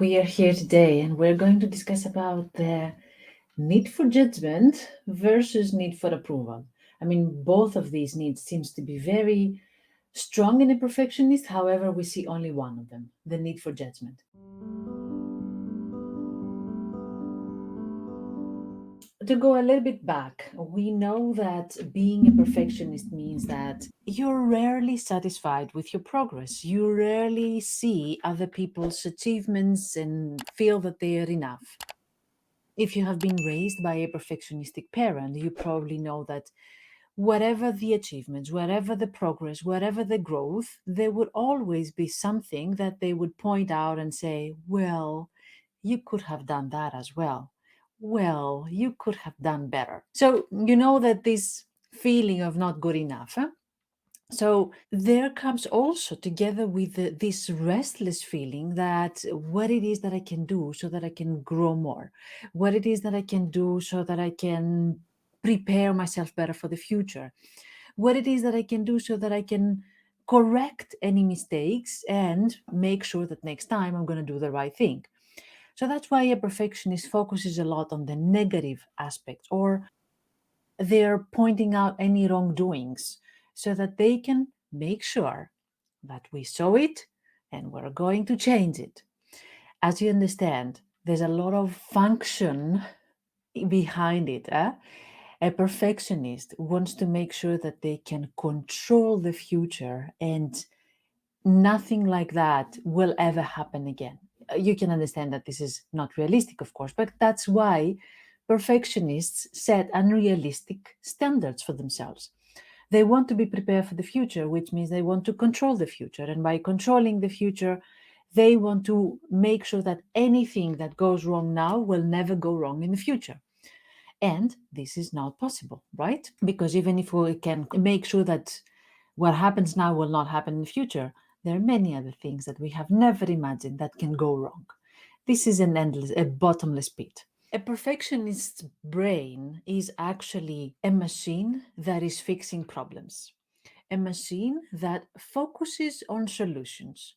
We are here today and we're going to discuss about the need for judgment versus need for approval. I mean, both of these needs seems to be very strong in a perfectionist. However, we see only one of them, the need for judgment. To go a little bit back, we know that being a perfectionist means that you're rarely satisfied with your progress. You rarely see other people's achievements and feel that they are enough. If you have been raised by a perfectionistic parent, you probably know that whatever the achievements, whatever the progress, whatever the growth, there would always be something that they would point out and say, well, you could have done that as well. Well, you could have done better. So, you know that this feeling of not good enough. So there comes also together with this restless feeling that what it is that I can do so that I can grow more, what it is that I can do so that I can prepare myself better for the future, what it is that I can do so that I can correct any mistakes and make sure that next time I'm going to do the right thing. So that's why a perfectionist focuses a lot on the negative aspects, or they're pointing out any wrongdoings so that they can make sure that we saw it and we're going to change it. As you understand, there's a lot of function behind it. A perfectionist wants to make sure that they can control the future and nothing like that will ever happen again. You can understand that this is not realistic, of course, but that's why perfectionists set unrealistic standards for themselves. They want to be prepared for the future, which means they want to control the future. And by controlling the future, they want to make sure that anything that goes wrong now will never go wrong in the future. And this is not possible, right? Because even if we can make sure that what happens now will not happen in the future, there are many other things that we have never imagined that can go wrong. This is a bottomless pit. A perfectionist's brain is actually a machine that is fixing problems, a machine that focuses on solutions.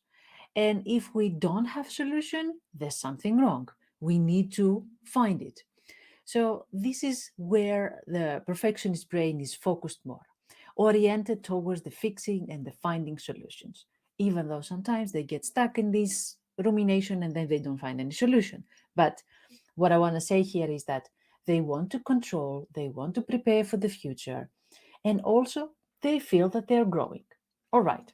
And if we don't have solution, there's something wrong. We need to find it. So this is where the perfectionist brain is focused more, oriented towards the fixing and the finding solutions, even though sometimes they get stuck in this rumination and then they don't find any solution. But what I want to say here is that they want to control, they want to prepare for the future, and also they feel that they're growing. All right.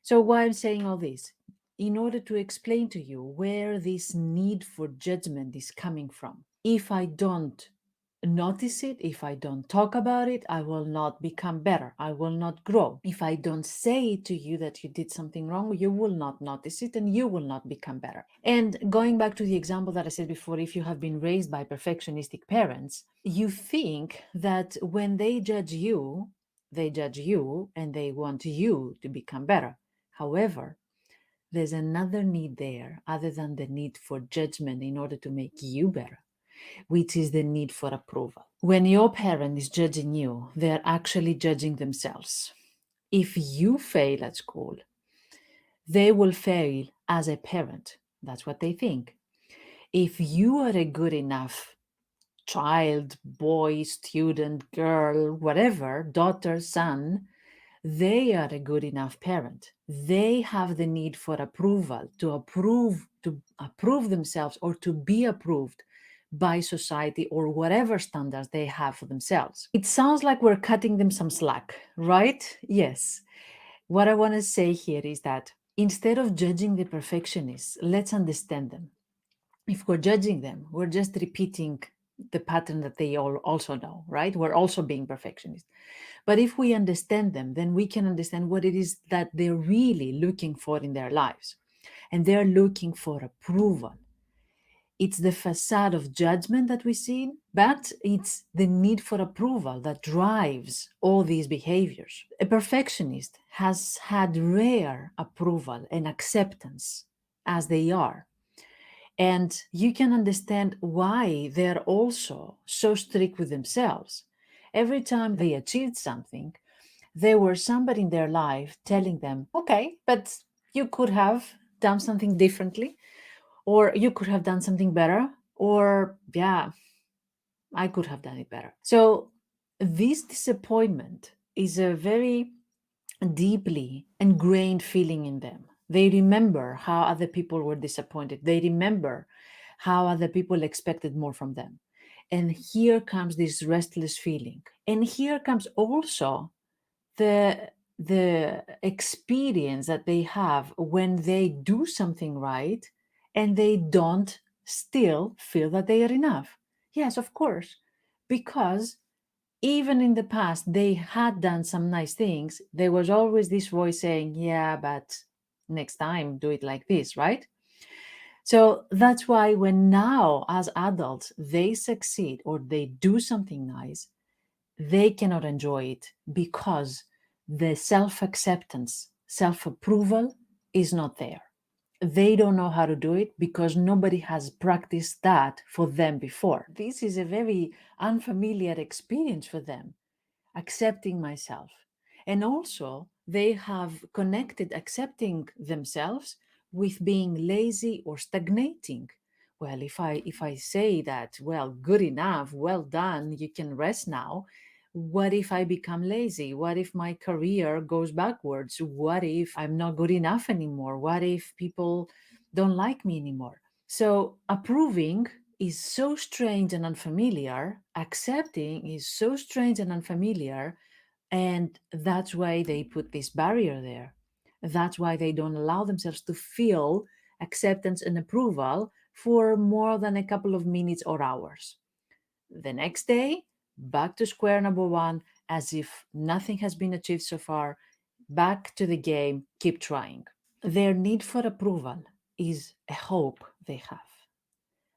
So, why I'm saying all this? In order to explain to you where this need for judgment is coming from. If I don't notice it, if I don't talk about it, I will not become better. I will not grow. If I don't say to you that you did something wrong, you will not notice it and you will not become better. And going back to the example that I said before, if you have been raised by perfectionistic parents, you think that when they judge you and they want you to become better. However, there's another need there other than the need for judgment in order to make you better, which is the need for approval. When your parent is judging you, they're actually judging themselves. If you fail at school, they will fail as a parent. That's what they think. If you are a good enough child, boy, student, girl, whatever, daughter, son, they are a good enough parent. They have the need for approval to approve themselves or to be approved by society or whatever standards they have for themselves. It sounds like we're cutting them some slack, right? Yes. What I want to say here is that instead of judging the perfectionists, let's understand them. If we're judging them, we're just repeating the pattern that they all also know, right? We're also being perfectionists. But if we understand them, then we can understand what it is that they're really looking for in their lives. And they're looking for approval. It's the facade of judgment that we see, but it's the need for approval that drives all these behaviors. A perfectionist has had rare approval and acceptance as they are. And you can understand why they're also so strict with themselves. Every time they achieved something, there were somebody in their life telling them, okay, but you could have done something differently, or you could have done something better, or yeah, I could have done it better. So this disappointment is a very deeply ingrained feeling in them. They remember how other people were disappointed. They remember how other people expected more from them. And here comes this restless feeling. And here comes also the experience that they have when they do something right and they don't still feel that they are enough. Yes, of course, because even in the past they had done some nice things, there was always this voice saying, yeah, but next time do it like this, right? So that's why when now as adults they succeed or they do something nice, they cannot enjoy it because the self acceptance, self approval is not there. They don't know how to do it because nobody has practiced that for them before. This is a very unfamiliar experience for them, accepting myself. And also, they have connected accepting themselves with being lazy or stagnating. Well, if I say that, well, good enough, well done, you can rest now. What if I become lazy? What if my career goes backwards? What if I'm not good enough anymore? What if people don't like me anymore? So approving is so strange and unfamiliar. Accepting is so strange and unfamiliar. And that's why they put this barrier there. That's why they don't allow themselves to feel acceptance and approval for more than a couple of minutes or hours. The next day, back to square number one, as if nothing has been achieved so far. Back to the game, keep trying. Their need for approval is a hope they have.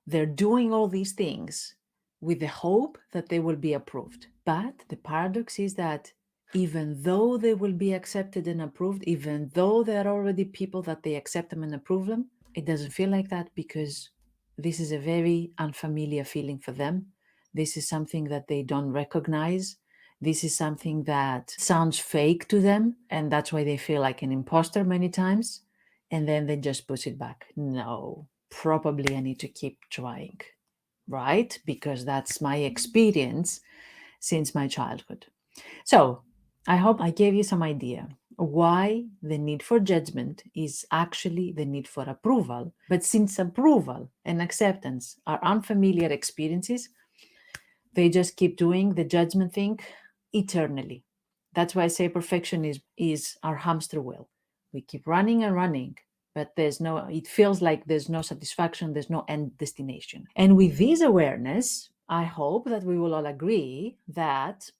They're doing all these things with the hope that they will be approved. But the paradox is that even though they will be accepted and approved, even though there are already people that they accept them and approve them, it doesn't feel like that because this is a very unfamiliar feeling for them. This is something that they don't recognize. This is something that sounds fake to them, and that's why they feel like an imposter many times. And then they just push it back. No, probably I need to keep trying, right? Because that's my experience since my childhood. So I hope I gave you some idea why the need for judgment is actually the need for approval. But since approval and acceptance are unfamiliar experiences, they just keep doing the judgment thing eternally. That's why I say perfectionism is our hamster wheel. We keep running and running, but it feels like there's no satisfaction, there's no end destination. And with this awareness, I hope that we will all agree that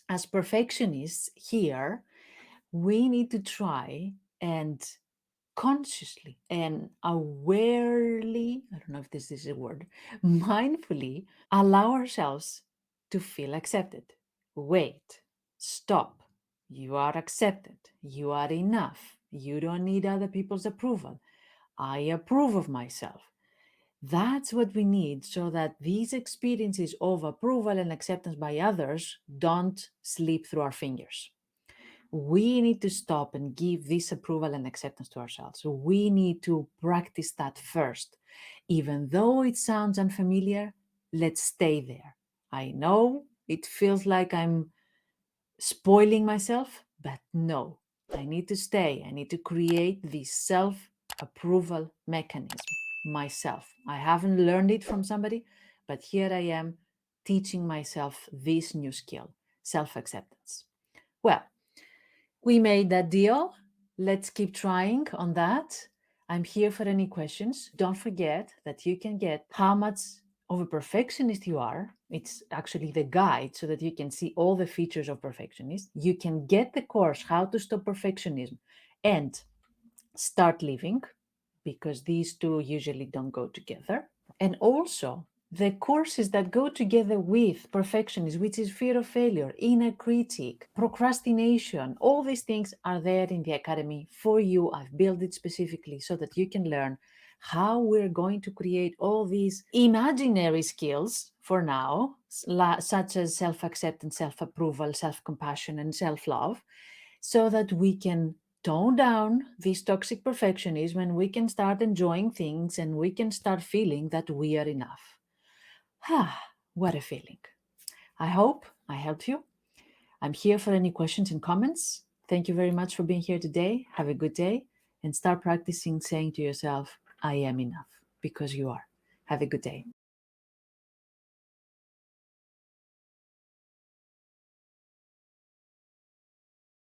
as perfectionists here, we need to try and consciously and awarely, I don't know if this is a word, mindfully allow ourselves to feel accepted. Wait, stop. You are accepted. You are enough. You don't need other people's approval. I approve of myself. That's what we need so that these experiences of approval and acceptance by others don't slip through our fingers. We need to stop and give this approval and acceptance to ourselves. So we need to practice that first. Even though it sounds unfamiliar, let's stay there. I know it feels like I'm spoiling myself, but no, I need to stay. I need to create this self approval mechanism myself. I haven't learned it from somebody, but here I am teaching myself this new skill, self acceptance. Well, we made that deal. Let's keep trying on that. I'm here for any questions. Don't forget that you can get how much of a perfectionist you are. It's actually the guide so that you can see all the features of perfectionist. You can get the course, How to Stop Perfectionism and Start Living, because these two usually don't go together. And also the courses that go together with perfectionism, which is fear of failure, inner critic, procrastination, all these things are there in the academy for you. I've built it specifically so that you can learn how we're going to create all these imaginary skills for now, such as self acceptance, self approval, self compassion, and self love, so that we can tone down this toxic perfectionism, and we can start enjoying things, and we can start feeling that we are enough. Ah, what a feeling. I hope I helped you. I'm here for any questions and comments. Thank you very much for being here today. Have a good day, and start practicing saying to yourself, I am enough, because you are. Have a good day.